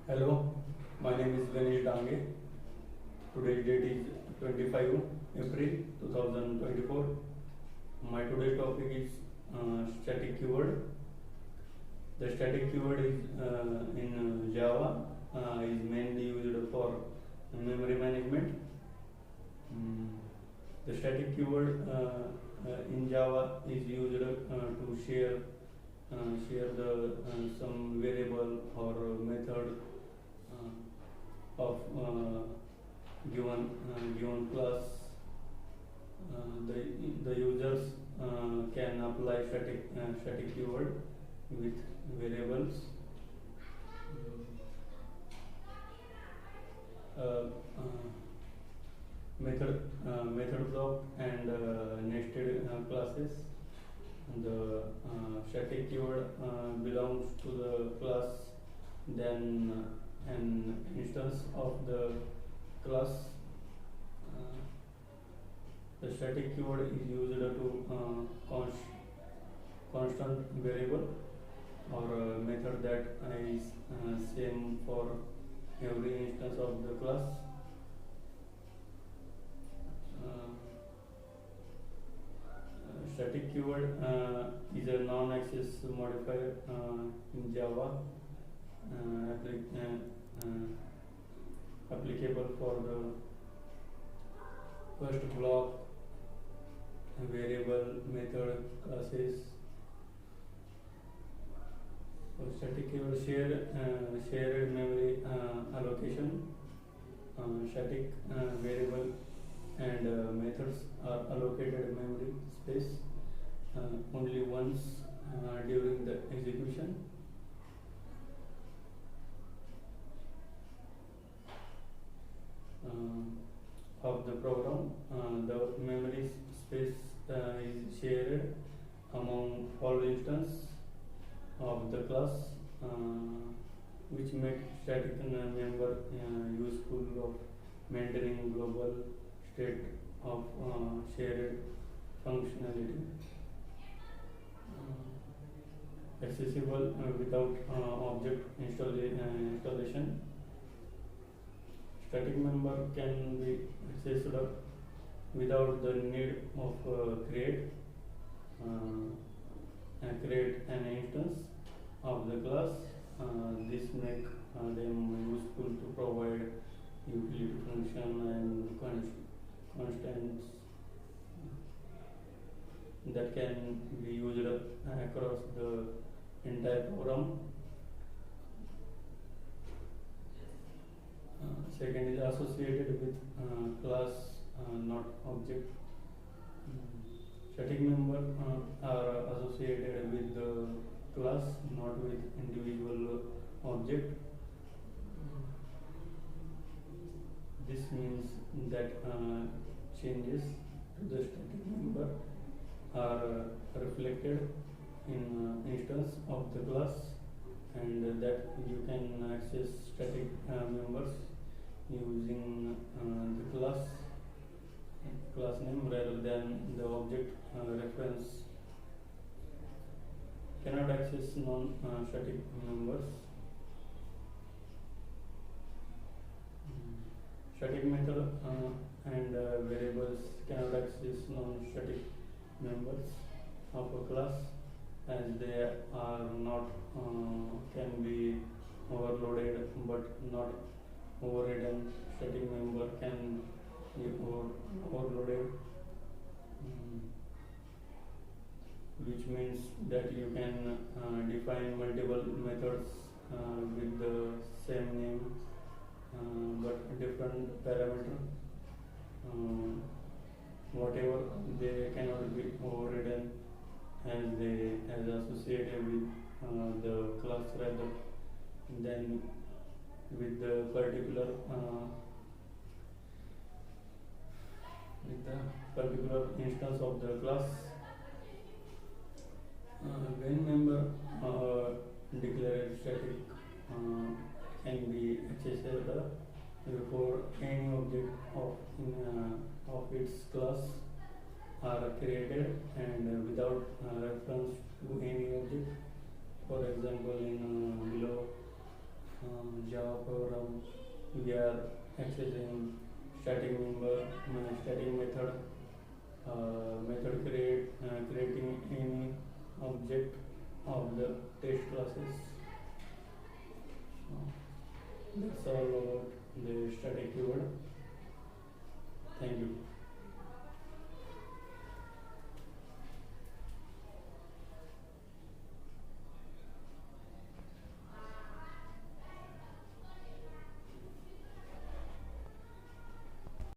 Hello, my name is Ganesh Dange. Today's date is 25 April 2024. My today's topic is static keyword. The static keyword is in Java is mainly used for memory management. The static keyword in Java is used to share the some variable or method of given class. The users can apply static keyword with variables. Uh, uh, method block and nested classes. The static keyword belongs to the class, then an instance of the class. Uh, the static keyword is used to constant variable or method that is same for every instance of the class. Static keyword is a non-access modifier in Java, applicable for the first block, variable, method, classes. So static keyword shared memory allocation. Static variable and methods are allocated memory space only once during the execution. Of the program, the memory space is shared among all instances of the class, which make static member useful of maintaining global state of shared functionality. Accessible without object installation. Static member can be accessed without the need of create an instance of the class. This make them useful to provide utility function and constants that can be used across the entire program. Second is associated with class, not object. Static member are associated with the class, not with individual object. This means that changes to the static member are reflected in instance of the class, and that you can access static members using the class name rather than the object reference. Cannot access non-static members. Static method and variables cannot access non-static members of a class, as they are not can be overloaded but not overridden. Static member can be overloaded, which means that you can define multiple methods with the same name but different parameter. Whatever they cannot be overridden as associated with the class rather than with the particular instance of the class. When member declared static can be accessed before any object of its class are created and without reference to any object. For example, in below Java program, we are accessing static member, static method, creating any object of the test classes. That's all about the static keyword. Thank you.